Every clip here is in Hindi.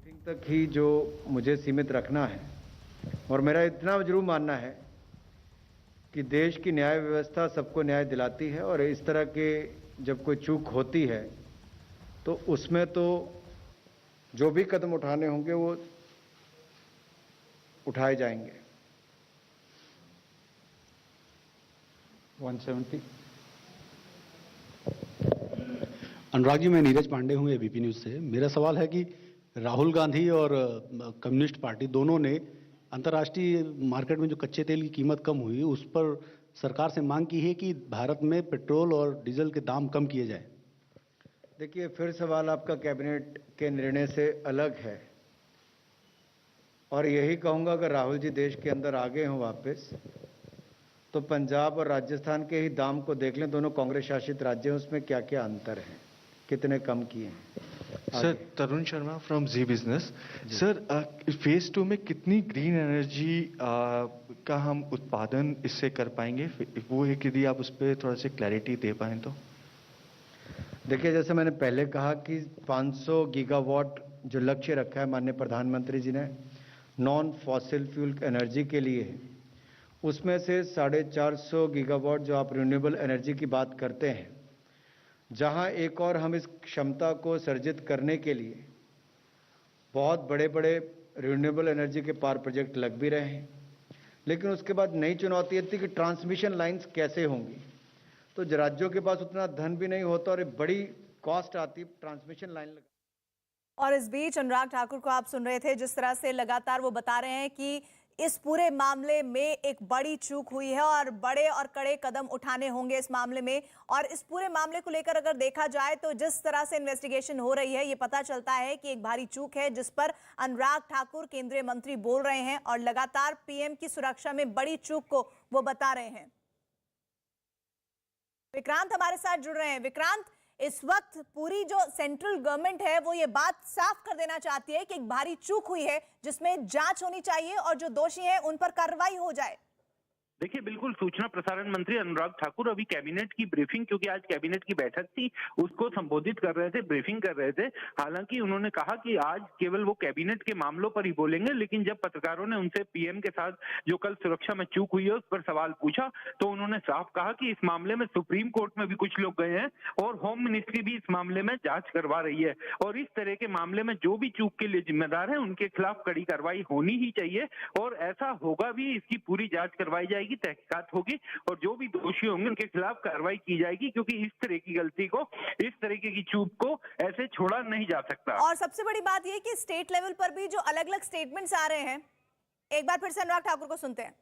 ब्रीफिंग तक ही जो मुझे सीमित रखना है, और मेरा इतना जरूर मानना है कि देश की न्याय व्यवस्था सबको न्याय दिलाती है, और इस तरह के जब कोई चूक होती है तो उसमें तो जो भी कदम उठाने होंगे वो उठाए जाएंगे। 170। अनुराग जी, मैं नीरज पांडे हूं एबीपी न्यूज से। मेरा सवाल है कि राहुल गांधी और कम्युनिस्ट पार्टी दोनों ने अंतर्राष्ट्रीय मार्केट में जो कच्चे तेल की कीमत कम हुई उस पर सरकार से मांग की है कि भारत में पेट्रोल और डीजल के दाम कम किए जाए। देखिए, फिर सवाल आपका कैबिनेट के निर्णय से अलग है, और यही कहूंगा अगर राहुल जी देश के अंदर आ गए हों वापस, तो पंजाब और राजस्थान के ही दाम को देख लें। दोनों कांग्रेस शासित राज्य हैं, उसमें क्या क्या अंतर है, कितने कम किए हैं। Sir, Tarun Sharma from Zee Business. Sir, phase 2 में कितनी ग्रीन एनर्जी का हम उत्पादन इससे कर पाएंगे, वो एक यदि आप उस पर थोड़ा सा क्लैरिटी दे पाएं तो। देखिए, जैसे मैंने पहले कहा कि 500 गीगावाट जो लक्ष्य रखा है माननीय प्रधानमंत्री जी ने नॉन फॉसिल फ्यूल एनर्जी के लिए, उसमें से 450 गीगावाट जो आप रिन्यूएबल एनर्जी की बात करते हैं, जहां एक और हम इस क्षमता को सर्जित करने के लिए बहुत बड़े बड़े रिन्यूएबल एनर्जी के पावर प्रोजेक्ट लग भी रहे हैं, लेकिन उसके बाद नई चुनौती थी कि ट्रांसमिशन लाइंस कैसे होंगी। तो राज्यों के पास उतना धन भी नहीं होता और एक बड़ी कॉस्ट आती ट्रांसमिशन लाइन लगा। और इस बीच अनुराग ठाकुर को आप सुन रहे थे, जिस तरह से लगातार वो बता रहे हैं कि इस पूरे मामले में एक बड़ी चूक हुई है और बड़े और कड़े कदम उठाने होंगे इस मामले में। और इस पूरे मामले को लेकर अगर देखा जाए तो जिस तरह से इन्वेस्टिगेशन हो रही है, ये पता चलता है कि एक भारी चूक है जिस पर अनुराग ठाकुर केंद्रीय मंत्री बोल रहे हैं और लगातार पीएम की सुरक्षा में बड़ी चूक को वो बता रहे हैं। विक्रांत हमारे साथ जुड़ रहे हैं। विक्रांत, इस वक्त पूरी जो सेंट्रल गवर्नमेंट है वो ये बात साफ कर देना चाहती है कि एक भारी चूक हुई है जिसमें जांच होनी चाहिए और जो दोषी हैं उन पर कार्रवाई हो जाए। देखिए, बिल्कुल सूचना प्रसारण मंत्री अनुराग ठाकुर अभी कैबिनेट की ब्रीफिंग, क्योंकि आज कैबिनेट की बैठक थी, उसको संबोधित कर रहे थे, ब्रीफिंग कर रहे थे। हालांकि उन्होंने कहा कि आज केवल वो कैबिनेट के मामलों पर ही बोलेंगे, लेकिन जब पत्रकारों ने उनसे पीएम के साथ जो कल सुरक्षा में चूक हुई है उस पर सवाल पूछा तो उन्होंने साफ कहा कि इस मामले में सुप्रीम कोर्ट में भी कुछ लोग गए हैं और होम मिनिस्ट्री भी इस मामले में जांच करवा रही है, और इस तरह के मामले में जो भी चूक के लिए जिम्मेदार है उनके खिलाफ कड़ी कार्रवाई होनी ही चाहिए, और ऐसा होगा भी। इसकी पूरी जांच करवाई जाएगी, तहकीकात होगी और जो भी दोषी होंगे उनके खिलाफ कार्रवाई की जाएगी, क्योंकि इस तरह की गलती को, इस तरीके की चूक को ऐसे छोड़ा नहीं जा सकता। और सबसे बड़ी बात यह कि स्टेट लेवल पर भी जो अलग अलग स्टेटमेंट्स आ रहे हैं, एक बार फिर से अनुराग ठाकुर को सुनते हैं।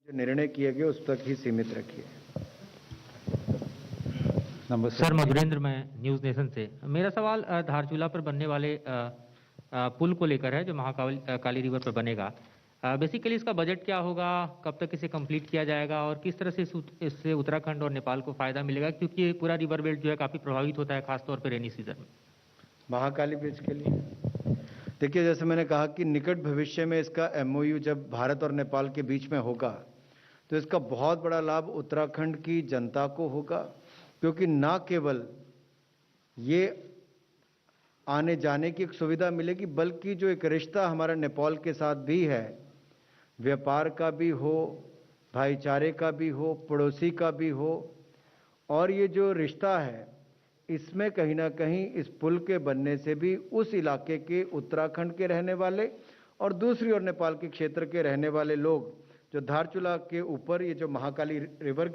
जो निर्णय किए गए उस तक ही सीमित रखिए। सर, मधुरेंद्र, मैं न्यूज नेशन से। मेरा सवाल धारचूला पर बनने वाले पुल को लेकर है जो महाकाली रिवर पर बनेगा। बेसिकली इसका बजट क्या होगा, कब तक इसे कंप्लीट किया जाएगा और किस तरह से इससे उत्तराखंड और नेपाल को फायदा मिलेगा, क्योंकि ये पूरा रिवर बेल्ट जो है काफी प्रभावित होता है, खासतौर पर रेनी सीजन में। महाकाली ब्रिज के लिए देखिए, जैसे मैंने कहा कि निकट भविष्य में इसका एमओयू जब भारत और नेपाल के बीच में होगा तो इसका बहुत बड़ा लाभ उत्तराखंड की जनता को होगा, क्योंकि ना केवल ये आने जाने की एक सुविधा मिलेगी, बल्कि जो एक रिश्ता हमारा नेपाल के साथ भी है, व्यापार का भी हो, भाईचारे का भी हो, पड़ोसी का भी हो, और ये जो रिश्ता है इसमें कहीं ना कहीं इस पुल के बनने से भी उस इलाके के उत्तराखंड के रहने वाले और दूसरी ओर नेपाल के क्षेत्र के रहने वाले लोग जो धारचूला के ऊपर ये जो महाकाली रिवर के